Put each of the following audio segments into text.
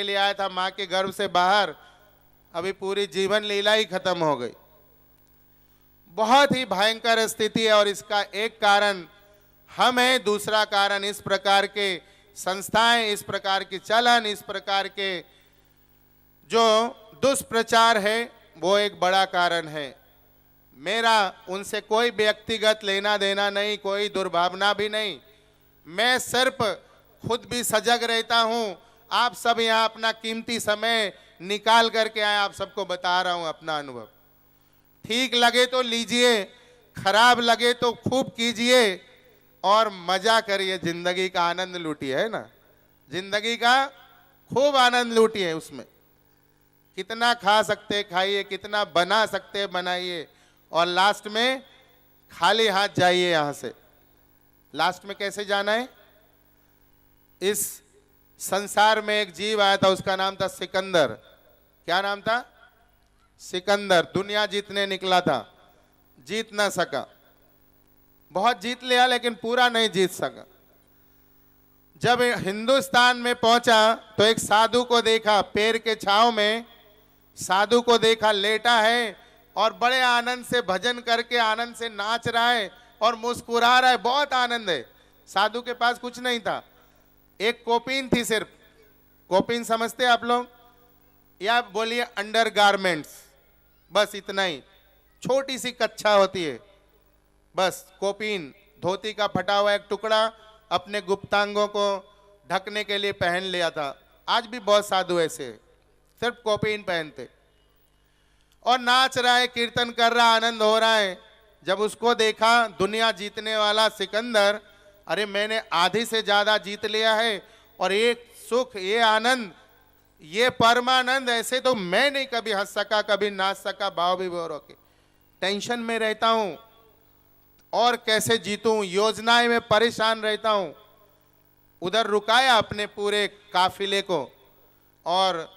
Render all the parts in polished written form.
लिए आया था माँ के गर्भ से बाहर, अभी पूरी जीवन लीला ही खत्म हो गई। बहुत ही भयंकर स्थिति है और इसका एक कारण हम हैं, दूसरा कारण इस प्रकार के संस्थाएं, इस प्रकार की चलन, इस प्रकार के जो दुष्प्रचार है वो एक बड़ा कारण है। मेरा उनसे कोई व्यक्तिगत लेना देना नहीं, कोई दुर्भावना भी नहीं। मैं सिर्फ खुद भी सजग रहता हूं। आप सब यहाँ अपना कीमती समय निकाल करके आए, आप सबको बता रहा हूं अपना अनुभव। ठीक लगे तो लीजिए, खराब लगे तो खूब कीजिए और मजा करिए, जिंदगी का आनंद लूटिए, है ना। जिंदगी का खूब आनंद लूटिए। उसमें कितना खा सकते खाइए, कितना बना सकते बनाइए, और लास्ट में खाली हाथ जाइए यहां से। लास्ट में कैसे जाना है? इस संसार में एक जीव आया था, उसका नाम था सिकंदर। क्या नाम था? सिकंदर। दुनिया जीतने निकला था, जीत ना सका। बहुत जीत लिया लेकिन पूरा नहीं जीत सका। जब हिंदुस्तान में पहुंचा तो एक साधु को देखा, पेड़ के छांव में साधु को देखा, लेटा है और बड़े आनंद से भजन करके आनंद से नाच रहा है और मुस्कुरा रहा है। बहुत आनंद है। साधु के पास कुछ नहीं था, एक कोपीन थी सिर्फ। कोपीन समझते आप लोग, या बोलिए अंडरगारमेंट्स, बस इतना ही। छोटी सी कच्छा होती है, बस कोपीन, धोती का फटा हुआ एक टुकड़ा अपने गुप्तांगों को ढकने के लिए पहन लिया था। आज भी बहुत साधु ऐसे सिर्फ कोपीन पहनते, और नाच रहा है, कीर्तन कर रहा, आनंद हो रहा है। जब उसको देखा दुनिया जीतने वाला सिकंदर, अरे मैंने आधी से ज्यादा जीत लिया है और एक सुख, ये आनंद, ये परमानंद ऐसे तो मैं नहीं कभी हंस सका, कभी नाच सका, भाव विभोर होके टेंशन में रहता हूं और कैसे जीतूं, योजनाएं में परेशान रहता हूं। उधर रुकाया अपने पूरे काफिले को और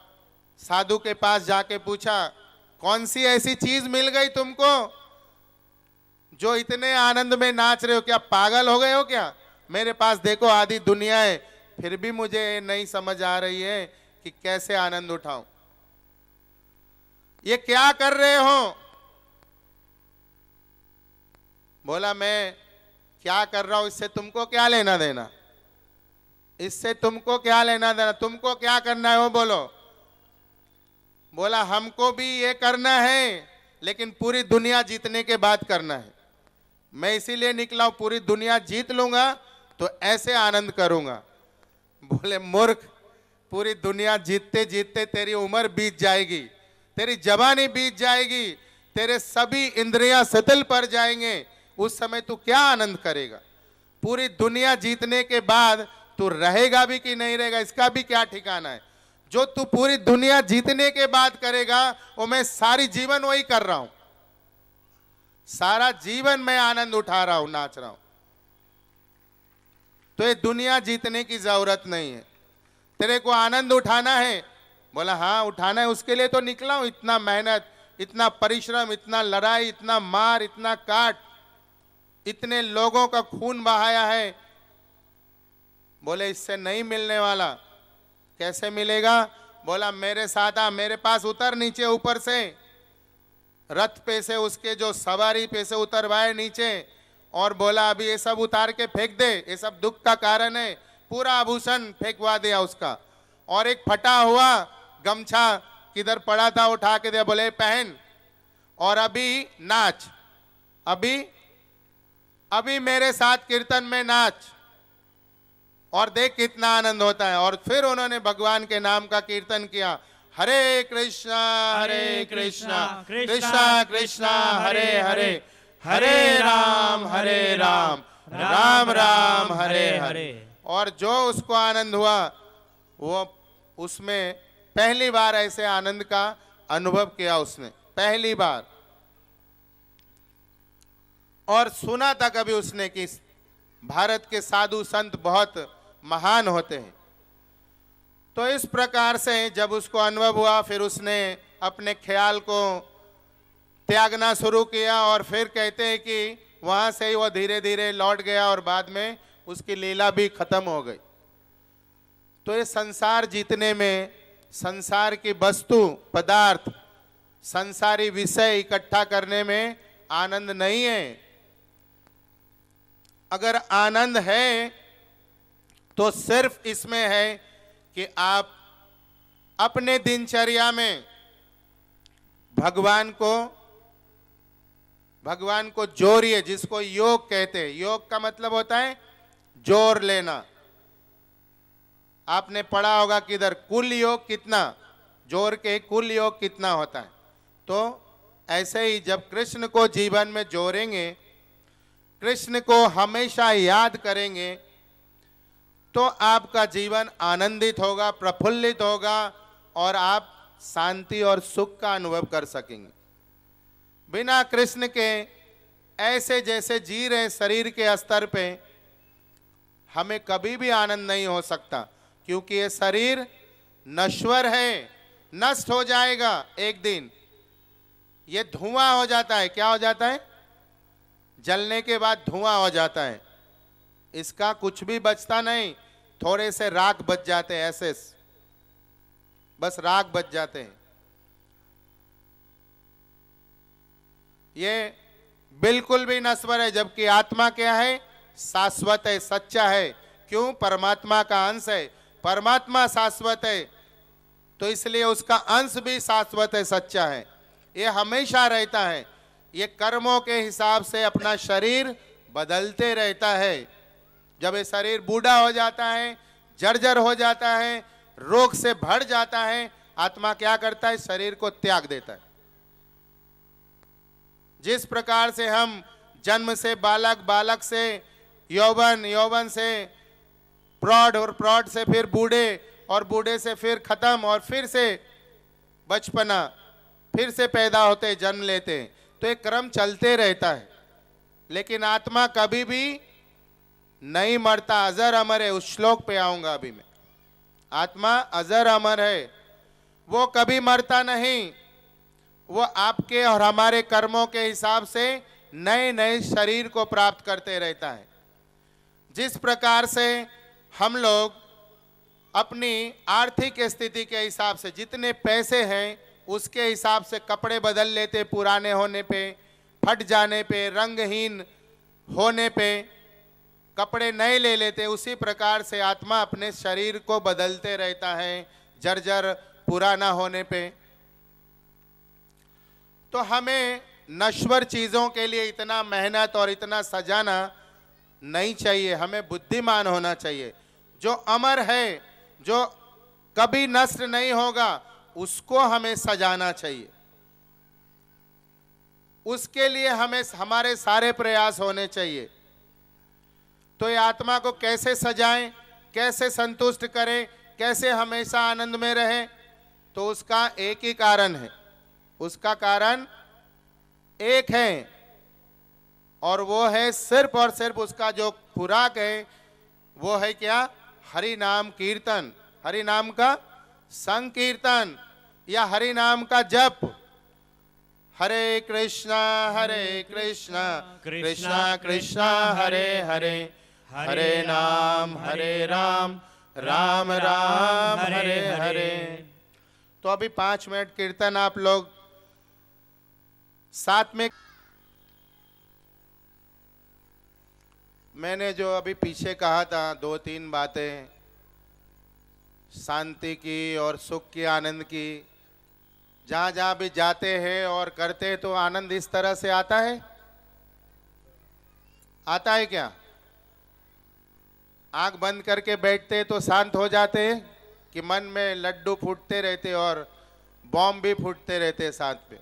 साधु के पास जाके पूछा, कौन सी ऐसी चीज मिल गई तुमको जो इतने आनंद में नाच रहे हो? क्या पागल हो गए हो क्या? मेरे पास देखो आधी दुनिया है, फिर भी मुझे नहीं समझ आ रही है कि कैसे आनंद उठाऊं। ये क्या कर रहे हो? बोला, मैं क्या कर रहा हूं इससे तुमको क्या लेना देना? इससे तुमको क्या लेना देना? तुमको क्या करना है वो बोलो। बोला, हमको भी ये करना है लेकिन पूरी दुनिया जीतने के बाद करना है। मैं इसीलिए निकला हूं, पूरी दुनिया जीत लूंगा तो ऐसे आनंद करूंगा। बोले, मूर्ख, पूरी दुनिया जीतते जीतते तेरी उम्र बीत जाएगी, तेरी जवानी बीत जाएगी, तेरे सभी इंद्रियां शिथिल पड़ जाएंगे। उस समय तू क्या आनंद करेगा? पूरी दुनिया जीतने के बाद तू रहेगा भी कि नहीं रहेगा, इसका भी क्या ठिकाना है। जो तू पूरी दुनिया जीतने के बाद करेगा वो मैं सारी जीवन वही कर रहा हूं। सारा जीवन मैं आनंद उठा रहा हूं, नाच रहा हूं। तो ये दुनिया जीतने की जरूरत नहीं है। तेरे को आनंद उठाना है? बोला, हाँ उठाना है, उसके लिए तो निकला हूं। इतना मेहनत, इतना परिश्रम, इतना लड़ाई, इतना मार, इतना काट, इतने लोगों का खून बहाया है। बोले, इससे नहीं मिलने वाला। कैसे मिलेगा? बोला, मेरे साथ आ, मेरे पास उतर नीचे, ऊपर से रथ पे से, उसके जो सवारी पे से उतरवाए नीचे, और बोला अभी ये सब उतार के फेंक दे, ये सब दुख का कारण है। पूरा आभूषण फेंकवा दिया उसका, और एक फटा हुआ गमछा किधर पड़ा था उठा के दिया। बोले, पहन और अभी नाच, अभी मेरे साथ कीर्तन में नाच और देख कितना आनंद होता है। और फिर उन्होंने भगवान के नाम का कीर्तन किया, हरे कृष्णा कृष्णा कृष्णा हरे हरे, हरे राम राम राम हरे हरे। और जो उसको आनंद हुआ वो उसमें पहली बार ऐसे आनंद का अनुभव किया उसने, पहली बार। और सुना था कभी उसने कि भारत के साधु संत बहुत महान होते हैं। तो इस प्रकार से जब उसको अनुभव हुआ, फिर उसने अपने ख्याल को त्यागना शुरू किया, और फिर कहते हैं कि वहां से ही वो धीरे धीरे लौट गया और बाद में उसकी लीला भी खत्म हो गई। तो ये संसार जीतने में संसार की वस्तु पदार्थ संसारी विषय इकट्ठा करने में आनंद नहीं है। अगर आनंद है तो सिर्फ इसमें है कि आप अपने दिनचर्या में भगवान को जोड़िए, जिसको योग कहते हैं। योग का मतलब होता है जोर लेना। आपने पढ़ा होगा किधर, कुल योग कितना, जोर के कुल योग कितना होता है। तो ऐसे ही जब कृष्ण को जीवन में जोड़ेंगे, कृष्ण को हमेशा याद करेंगे, तो आपका जीवन आनंदित होगा, प्रफुल्लित होगा और आप शांति और सुख का अनुभव कर सकेंगे। बिना कृष्ण के ऐसे जैसे जी रहे शरीर के स्तर पे हमें कभी भी आनंद नहीं हो सकता, क्योंकि ये शरीर नश्वर है, नष्ट हो जाएगा एक दिन। ये धुआं हो जाता है। क्या हो जाता है? जलने के बाद धुआं हो जाता है। इसका कुछ भी बचता नहीं, थोड़े से राख बच जाते हैं, ऐसे बस राख बच जाते हैं। ये बिल्कुल भी नश्वर है, जबकि आत्मा क्या है? शाश्वत है, सच्चा है। क्यों? परमात्मा का अंश है। परमात्मा शाश्वत है तो इसलिए उसका अंश भी शाश्वत है, सच्चा है। ये हमेशा रहता है। ये कर्मों के हिसाब से अपना शरीर बदलते रहता है। जब ये शरीर बूढ़ा हो जाता है, जर्जर हो जाता है, रोग से भर जाता है, आत्मा क्या करता है? शरीर को त्याग देता है। जिस प्रकार से हम जन्म से बालक, बालक से यौवन, यौवन से प्रौढ़ और प्रौढ़ से फिर बूढ़े और बूढ़े से फिर खत्म और फिर से बचपना, फिर से पैदा होते, जन्म लेते, तो एक क्रम चलते रहता है। लेकिन आत्मा कभी भी नहीं मरता, अजर अमर है। उस श्लोक पे आऊंगा अभी मैं। आत्मा अजर अमर है, वो कभी मरता नहीं। वो आपके और हमारे कर्मों के हिसाब से नए नए शरीर को प्राप्त करते रहता है। जिस प्रकार से हम लोग अपनी आर्थिक स्थिति के हिसाब से, जितने पैसे हैं उसके हिसाब से कपड़े बदल लेते, पुराने होने पे, फट जाने पे, रंगहीन होने पे कपड़े नए ले लेते, उसी प्रकार से आत्मा अपने शरीर को बदलते रहता है, जर्जर पुराना होने पे। तो हमें नश्वर चीज़ों के लिए इतना मेहनत और इतना सजाना नहीं चाहिए। हमें बुद्धिमान होना चाहिए। जो अमर है, जो कभी नष्ट नहीं होगा, उसको हमें सजाना चाहिए। उसके लिए हमें हमारे सारे प्रयास होने चाहिए। तो ये आत्मा को कैसे सजाएं, कैसे संतुष्ट करें, कैसे हमेशा आनंद में रहे? तो उसका एक ही कारण है। उसका कारण एक है और वो है सिर्फ और सिर्फ उसका जो खुराक है वो है क्या? हरि नाम कीर्तन, हरि नाम का संकीर्तन या हरि नाम का जप। हरे कृष्णा कृष्णा कृष्णा हरे हरे, हरे राम राम राम हरे हरे। तो अभी 5 मिनट कीर्तन आप लोग साथ में। मैंने जो अभी पीछे कहा था 2-3 बातें शांति की और सुख की, आनंद की, जहाँ जहाँ भी जाते हैं और करते हैं तो आनंद इस तरह से आता है। आता है क्या? आंख बंद करके बैठते तो शांत हो जाते हैं कि मन में लड्डू फूटते रहते और बॉम्ब भी फूटते रहते साथ पे?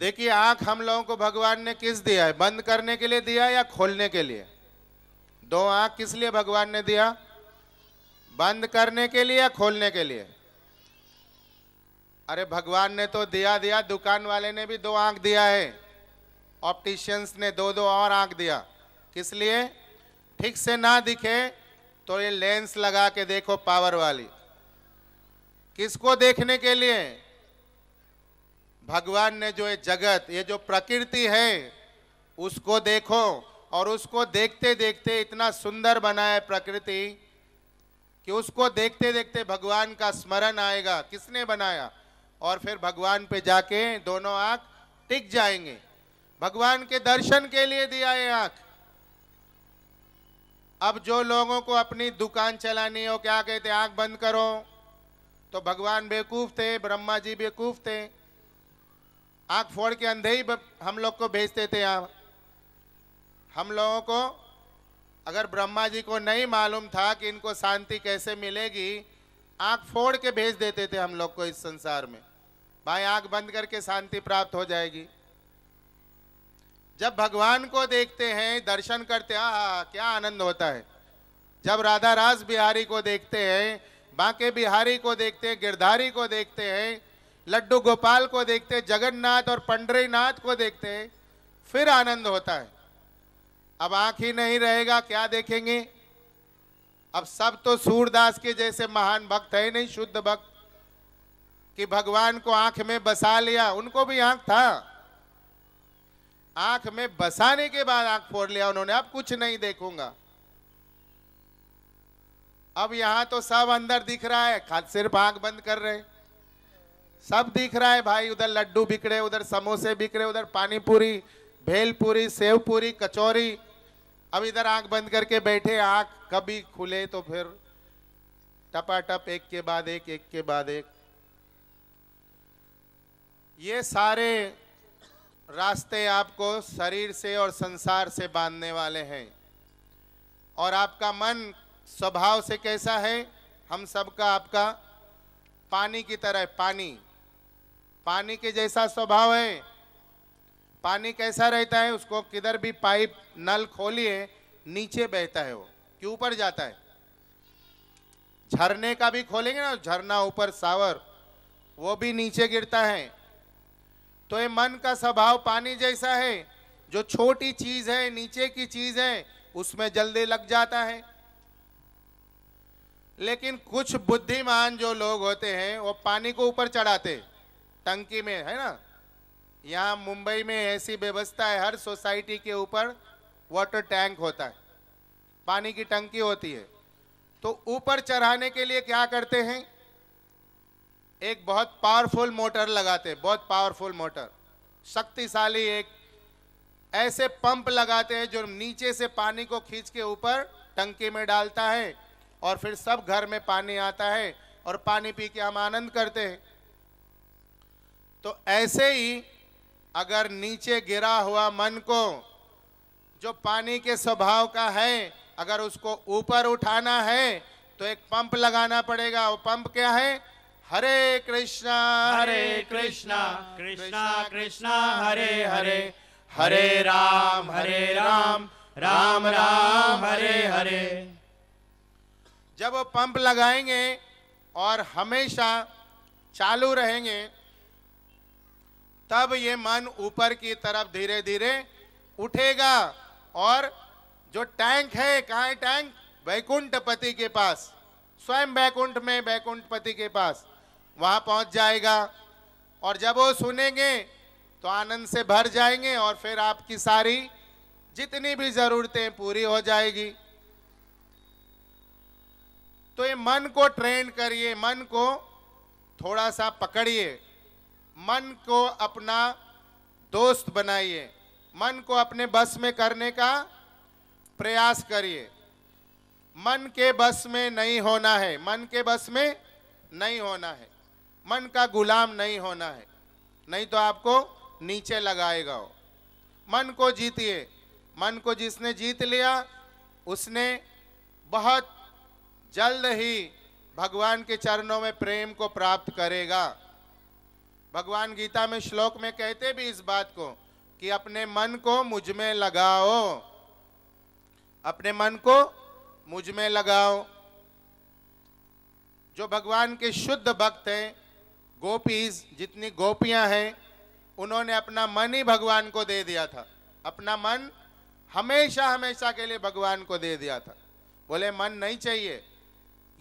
देखिए, आंख हम लोगों को भगवान ने किस दिया है? बंद करने के लिए दिया या खोलने के लिए? 2 आंख किस लिए भगवान ने दिया? बंद करने के लिए या खोलने के लिए? अरे भगवान ने तो दिया, दुकान वाले ने भी 2 आंख दिया है, ऑप्टिशियंस ने 2-2 और आंख दिया। किस लिए? ठीक से ना दिखे तो ये लेंस लगा के देखो, पावर वाली। किसको देखने के लिए? भगवान ने जो ये जगत, ये जो प्रकृति है, उसको देखो। और उसको देखते देखते इतना सुंदर बनाया है प्रकृति कि उसको देखते देखते भगवान का स्मरण आएगा, किसने बनाया, और फिर भगवान पे जाके दोनों आंख टिक जाएंगे। भगवान के दर्शन के लिए दिया ये आंख। अब जो लोगों को अपनी दुकान चलानी हो, क्या कहते, आंख बंद करो, तो भगवान बेवकूफ थे, ब्रह्मा जी बेवकूफ थे, आंख फोड़ के अंधे ही हम लोग को भेजते थे। यहाँ हम लोगों को अगर ब्रह्मा जी को नहीं मालूम था कि इनको शांति कैसे मिलेगी, आंख फोड़ के भेज देते थे हम लोग को इस संसार में, भाई आंख बंद करके शांति प्राप्त हो जाएगी। जब भगवान को देखते हैं, दर्शन करते हैं, आहा क्या आनंद होता है। जब राधा रास बिहारी को देखते हैं, बांके बिहारी को देखते हैं, गिरधारी को देखते हैं, लड्डू गोपाल को देखते हैं, जगन्नाथ और पंडरीनाथ को देखते हैं, फिर आनंद होता है। अब आंख ही नहीं रहेगा, क्या देखेंगे। अब सब तो सूरदास के जैसे महान भक्त है नहीं, शुद्ध भक्त, कि भगवान को आंख में बसा लिया। उनको भी आंख था, आंख में बसाने के बाद आंख फोड़ लिया उन्होंने, अब कुछ नहीं देखूंगा। अब यहां तो सब अंदर दिख रहा है, सिर्फ आंख बंद कर रहे, सब दिख रहा है भाई। उधर लड्डू बिक रहे, उधर समोसे बिक रहे, उधर पानी पूरी, भेल पूरी, सेव पूरी, कचौरी। अब इधर आंख बंद करके बैठे, आंख कभी खुले तो फिर टपाटप एक के बाद एक, एक के बाद एक। ये सारे रास्ते आपको शरीर से और संसार से बांधने वाले हैं। और आपका मन स्वभाव से कैसा है, हम सबका आपका पानी की तरह, पानी के जैसा स्वभाव है। पानी कैसा रहता है, उसको किधर भी पाइप नल खोलिए नीचे बहता है, वो क्यों ऊपर जाता है। झरने का भी खोलेंगे ना, झरना ऊपर सावर, वो भी नीचे गिरता है। तो ये मन का स्वभाव पानी जैसा है, जो छोटी चीज है, नीचे की चीज है, उसमें जल्दी लग जाता है। लेकिन कुछ बुद्धिमान जो लोग होते हैं, वो पानी को ऊपर चढ़ाते, टंकी में, है ना। यहाँ मुंबई में ऐसी व्यवस्था है, हर सोसाइटी के ऊपर वाटर टैंक होता है, पानी की टंकी होती है। तो ऊपर चढ़ाने के लिए क्या करते हैं, एक बहुत पावरफुल मोटर लगाते हैं, बहुत पावरफुल मोटर, शक्तिशाली एक ऐसे पंप लगाते हैं जो नीचे से पानी को खींच के ऊपर टंकी में डालता है, और फिर सब घर में पानी आता है और पानी पी के हम आनंद करते हैं। तो ऐसे ही अगर नीचे गिरा हुआ मन को, जो पानी के स्वभाव का है, अगर उसको ऊपर उठाना है तो एक पंप लगाना पड़ेगा। वो पंप क्या है, हरे कृष्णा कृष्णा कृष्णा हरे हरे, हरे राम राम राम हरे हरे। जब वो पंप लगाएंगे और हमेशा चालू रहेंगे, तब ये मन ऊपर की तरफ धीरे धीरे उठेगा। और जो टैंक है, कहाँ है टैंक, वैकुंठपति के पास, स्वयं वैकुंठ में वैकुंठपति के पास, वहां पहुंच जाएगा। और जब वो सुनेंगे तो आनंद से भर जाएंगे, और फिर आपकी सारी जितनी भी जरूरतें पूरी हो जाएगी। तो ये मन को ट्रेन करिए, मन को थोड़ा सा पकड़िए, मन को अपना दोस्त बनाइए, मन को अपने बस में करने का प्रयास करिए। मन के बस में नहीं होना है, मन के बस में नहीं होना है, मन का गुलाम नहीं होना है, नहीं तो आपको नीचे लगाएगा वो। मन को जीतिए, मन को जिसने जीत लिया उसने बहुत जल्द ही भगवान के चरणों में प्रेम को प्राप्त करेगा। भगवान गीता में श्लोक में कहते भी इस बात को कि अपने मन को मुझ में लगाओ, अपने मन को मुझ में लगाओ। जो भगवान के शुद्ध भक्त हैं, गोपीज, जितनी गोपियां हैं, उन्होंने अपना मन ही भगवान को दे दिया था, अपना मन हमेशा हमेशा के लिए भगवान को दे दिया था। बोले मन नहीं चाहिए,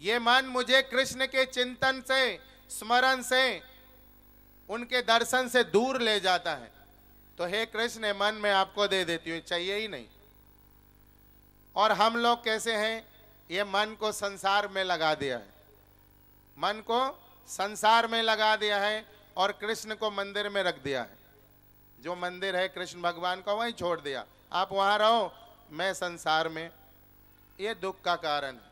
ये मन मुझे कृष्ण के चिंतन से, स्मरण से, उनके दर्शन से दूर ले जाता है। तो हे कृष्ण, मन मैं आपको दे देती हूँ, चाहिए ही नहीं। और हम लोग कैसे हैं, ये मन को संसार में लगा दिया है, मन को संसार में लगा दिया है और कृष्ण को मंदिर में रख दिया है। जो मंदिर है कृष्ण भगवान का वहीं छोड़ दिया, आप वहां रहो, मैं संसार में। ये दुख का कारण है।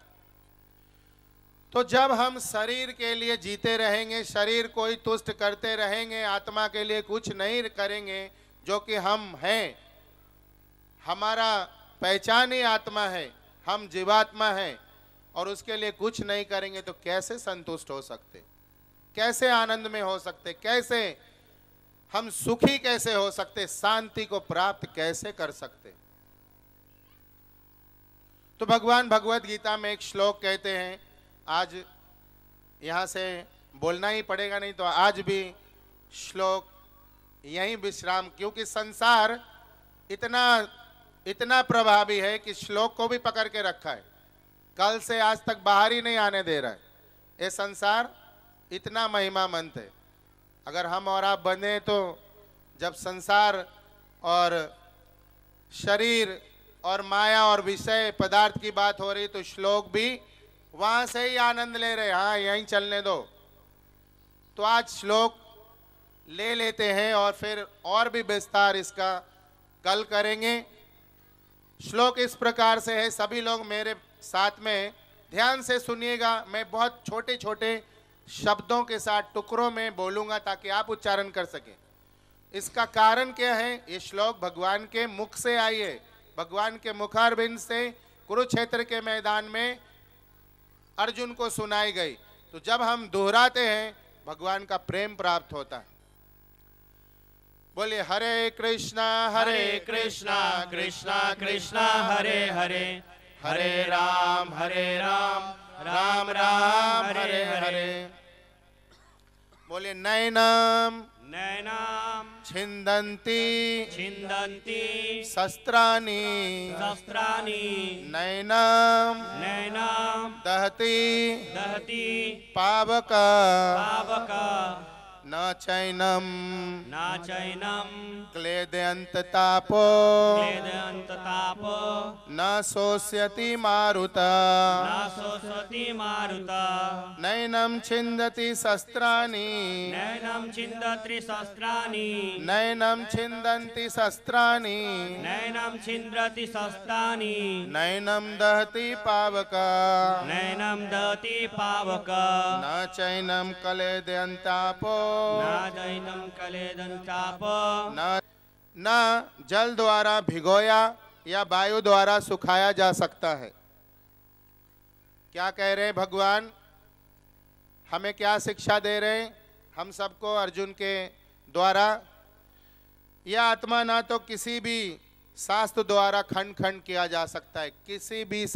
तो जब हम शरीर के लिए जीते रहेंगे, शरीर को ही तुष्ट करते रहेंगे, आत्मा के लिए कुछ नहीं करेंगे, जो कि हम हैं, हमारा पहचान ही आत्मा है, हम जीवात्मा हैं, और उसके लिए कुछ नहीं करेंगे तो कैसे संतुष्ट हो सकते, कैसे आनंद में हो सकते, कैसे हम सुखी कैसे हो सकते, शांति को प्राप्त कैसे कर सकते। तो भगवान भगवत गीता में एक श्लोक कहते हैं, आज यहाँ से बोलना ही पड़ेगा, नहीं तो आज भी श्लोक यहीं विश्राम, क्योंकि संसार इतना प्रभावी है कि श्लोक को भी पकड़ के रखा है, कल से आज तक बाहर ही नहीं आने दे रहा है। ये संसार इतना महिमामंत है। अगर हम और आप बने तो जब संसार और शरीर और माया और विषय पदार्थ की बात हो रही तो श्लोक भी वहां से ही आनंद ले रहे, हाँ यहीं चलने दो। तो आज श्लोक ले लेते हैं और फिर और भी विस्तार इसका कल करेंगे। श्लोक इस प्रकार से है, सभी लोग मेरे साथ में ध्यान से सुनिएगा। मैं बहुत छोटे छोटे शब्दों के साथ टुकड़ों में बोलूंगा ताकि आप उच्चारण कर सकें। इसका कारण क्या है? ये श्लोक भगवान के मुख से आई है, भगवान के मुखारबिंद से कुरुक्षेत्र के मैदान में अर्जुन को सुनाई गई। तो जब हम दोहराते हैं भगवान का प्रेम प्राप्त होता है। बोलिए हरे कृष्णा कृष्णा कृष्णा हरे हरे, हरे राम राम राम हरे हरे। बोलिए नैनम छिन्दन्ति शस्त्राणि नैनम दहति पावक न चैनम क्लेदयन्त तापो न शोष्यति मारुत नैनम छिन्दति शस्त्राणि नैनम छिन्दन्ति शस्त्राणि नैनम दहति पावक न चैनम क्लेदयन्तापो न जल द्वारा भिगोया या वायु द्वारा सुखाया जा सकता है। क्या कह रहे हैं भगवान? हमें क्या शिक्षा दे रहे हैं? हम सबको अर्जुन के द्वारा, यह आत्मा ना तो किसी भी शास्त्र द्वारा खंड खंड किया जा सकता है, किसी भी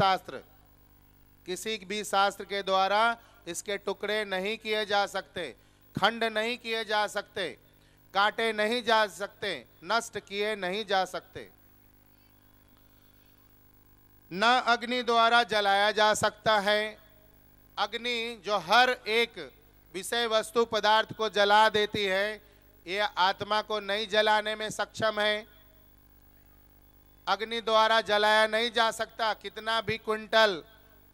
शास्त्र के द्वारा इसके टुकड़े नहीं किए जा सकते, खंड नहीं किए जा सकते, काटे नहीं जा सकते, नष्ट किए नहीं जा सकते। न अग्नि द्वारा जलाया जा सकता है। अग्नि जो हर एक विषय वस्तु पदार्थ को जला देती है, यह आत्मा को नहीं जलाने में सक्षम है। अग्नि द्वारा जलाया नहीं जा सकता। कितना भी क्विंटल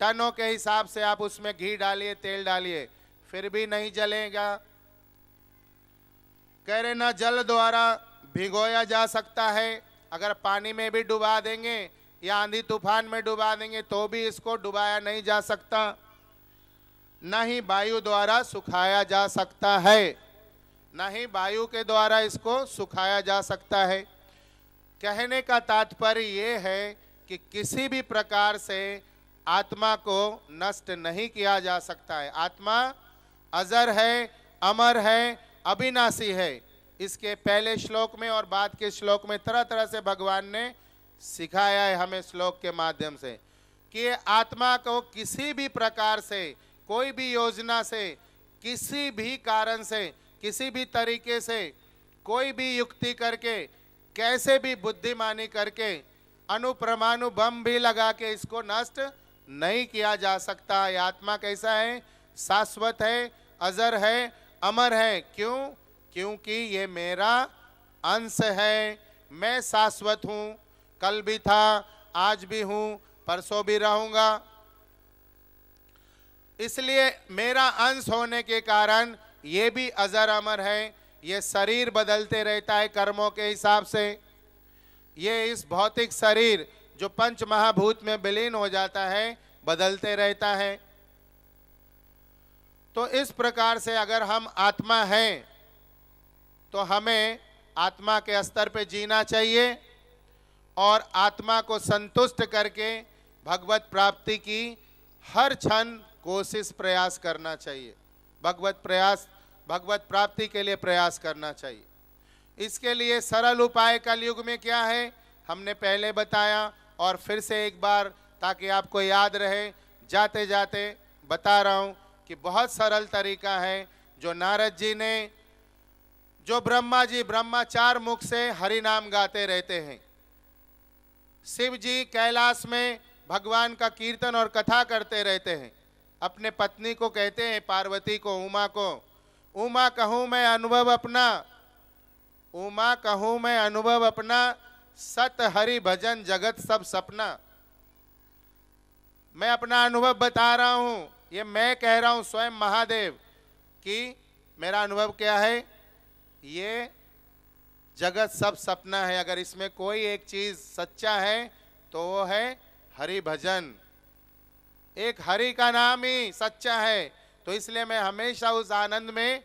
टनों के हिसाब से आप उसमें घी डालिए, तेल डालिए, फिर भी नहीं जलेगा। कह रहे ना जल द्वारा भिगोया जा सकता है। अगर पानी में भी डुबा देंगे या आंधी तूफान में डुबा देंगे तो भी इसको डुबाया नहीं जा सकता। न ही वायु द्वारा सुखाया जा सकता है, न ही वायु के द्वारा इसको सुखाया जा सकता है। कहने का तात्पर्य ये है कि किसी भी प्रकार से आत्मा को नष्ट नहीं किया जा सकता है। आत्मा अजर है, अमर है, अविनाशी है। इसके पहले श्लोक में और बाद के श्लोक में तरह तरह से भगवान ने सिखाया है हमें श्लोक के माध्यम से कि आत्मा को किसी भी प्रकार से, कोई भी योजना से, किसी भी कारण से, किसी भी तरीके से, कोई भी युक्ति करके, कैसे भी बुद्धिमानी करके, अणुपरमाणु बम भी लगा के इसको नष्ट नहीं किया जा सकता। यह आत्मा कैसा है? शाश्वत है, अजर है, अमर है। क्यों? क्योंकि ये मेरा अंश है। मैं शाश्वत हूँ, कल भी था, आज भी हूँ, परसों भी रहूँगा। इसलिए मेरा अंश होने के कारण ये भी अजर अमर है, ये शरीर बदलते रहता है कर्मों के हिसाब से। ये इस भौतिक शरीर जो पंच महाभूत में विलीन हो जाता है, बदलते रहता है। तो इस प्रकार से अगर हम आत्मा हैं तो हमें आत्मा के स्तर पे जीना चाहिए और आत्मा को संतुष्ट करके भगवत प्राप्ति की हर क्षण कोशिश प्रयास करना चाहिए। भगवत प्राप्ति के लिए प्रयास करना चाहिए। इसके लिए सरल उपाय कलयुग में क्या है, हमने पहले बताया और फिर से एक बार ताकि आपको याद रहे, जाते जाते बता रहा हूँ कि बहुत सरल तरीका है जो नारद जी ने, जो ब्रह्मा चार मुख से हरि नाम गाते रहते हैं। शिव जी कैलाश में भगवान का कीर्तन और कथा करते रहते हैं। अपने पत्नी को कहते हैं, पार्वती को, उमा को, उमा कहूँ मैं अनुभव अपना, उमा कहूँ मैं अनुभव अपना, सत हरि भजन जगत सब सपना। मैं अपना अनुभव बता रहा हूँ, ये मैं कह रहा हूँ स्वयं महादेव कि मेरा अनुभव क्या है, ये जगत सब सपना है। अगर इसमें कोई एक चीज सच्चा है तो वो है हरि भजन। एक हरि का नाम ही सच्चा है। तो इसलिए मैं हमेशा उस आनंद में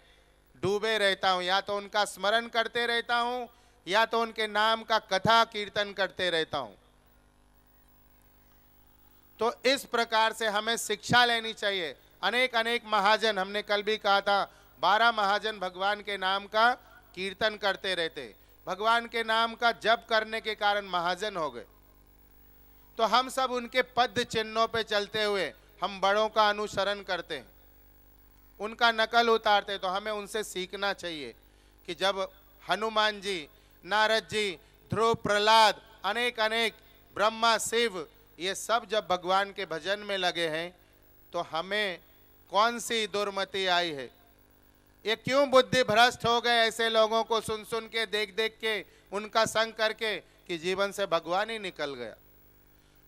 डूबे रहता हूँ, या तो उनका स्मरण करते रहता हूँ या तो उनके नाम का कथा कीर्तन करते रहता हूँ। तो इस प्रकार से हमें शिक्षा लेनी चाहिए। अनेक अनेक महाजन, हमने कल भी कहा था, 12 महाजन भगवान के नाम का कीर्तन करते रहते, भगवान के नाम का जप करने के कारण महाजन हो गए। तो हम सब उनके पद चिन्हों पे चलते हुए हम बड़ों का अनुसरण करते हैं, उनका नकल उतारते। तो हमें उनसे सीखना चाहिए कि जब हनुमान जी, नारद जी, ध्रुव, प्रहलाद, अनेक अनेक ब्रह्मा, शिव, ये सब जब भगवान के भजन में लगे हैं तो हमें कौन सी दुर्मति आई है, ये क्यों बुद्धि भ्रष्ट हो गए ऐसे लोगों को सुन सुन के, देख देख के, उनका संग करके, कि जीवन से भगवान ही निकल गया।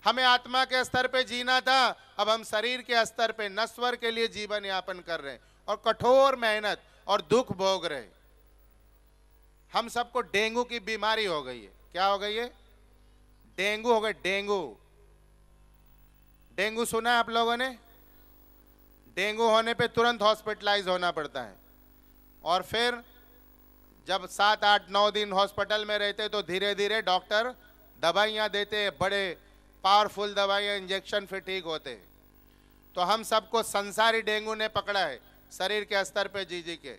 हमें आत्मा के स्तर पे जीना था, अब हम शरीर के स्तर पे नश्वर के लिए जीवन यापन कर रहे हैं और कठोर मेहनत और दुख भोग रहे। हम सबको डेंगू की बीमारी हो गई है। क्या हो गई है? डेंगू हो गई। डेंगू सुना है आप लोगों ने? डेंगू होने पे तुरंत हॉस्पिटलाइज होना पड़ता है और फिर जब 7, 8, 9 दिन हॉस्पिटल में रहते तो धीरे धीरे डॉक्टर दवाइयाँ देते, बड़े पावरफुल दवाइयाँ, इंजेक्शन, फिर ठीक होते हैं। तो हम सबको संसारी डेंगू ने पकड़ा है शरीर के स्तर पे जी जी के।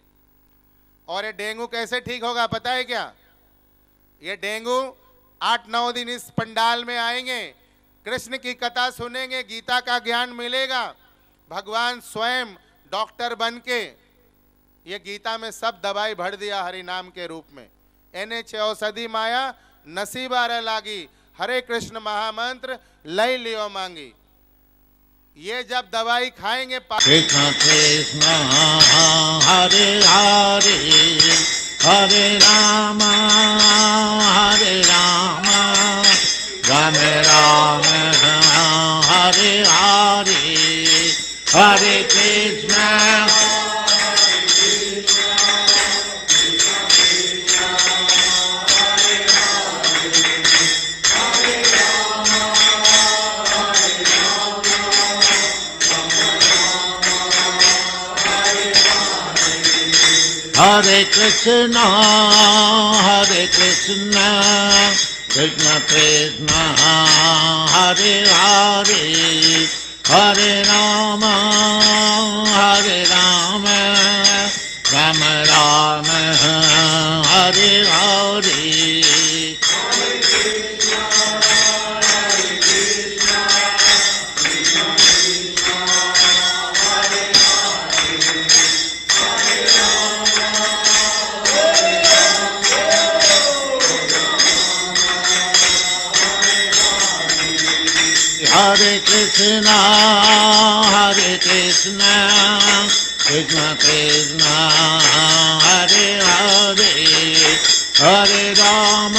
और ये डेंगू कैसे ठीक होगा पता है क्या? ये डेंगू 8-9 दिन इस पंडाल में आएंगे, कृष्ण की कथा सुनेंगे, गीता का ज्ञान मिलेगा, भगवान स्वयं डॉक्टर बन के ये गीता में सब दवाई भर दिया हरि नाम के रूप में। एने छे औषधि माया नसीबार लागी, हरे कृष्ण महामंत्र लय लियो मांगी। ये जब दवाई खाएंगे, कृष्ण कृष्ण हरे हरे, हरे राम राम राम हरे हरे, हरे कृष्ण हरे कृष्ण कृष्ण कृष्ण हरे हरे, हरे राम राम राम हरे हरे। हरे कृष्ण कृष्ण कृष्ण हरे हरे, हरे राम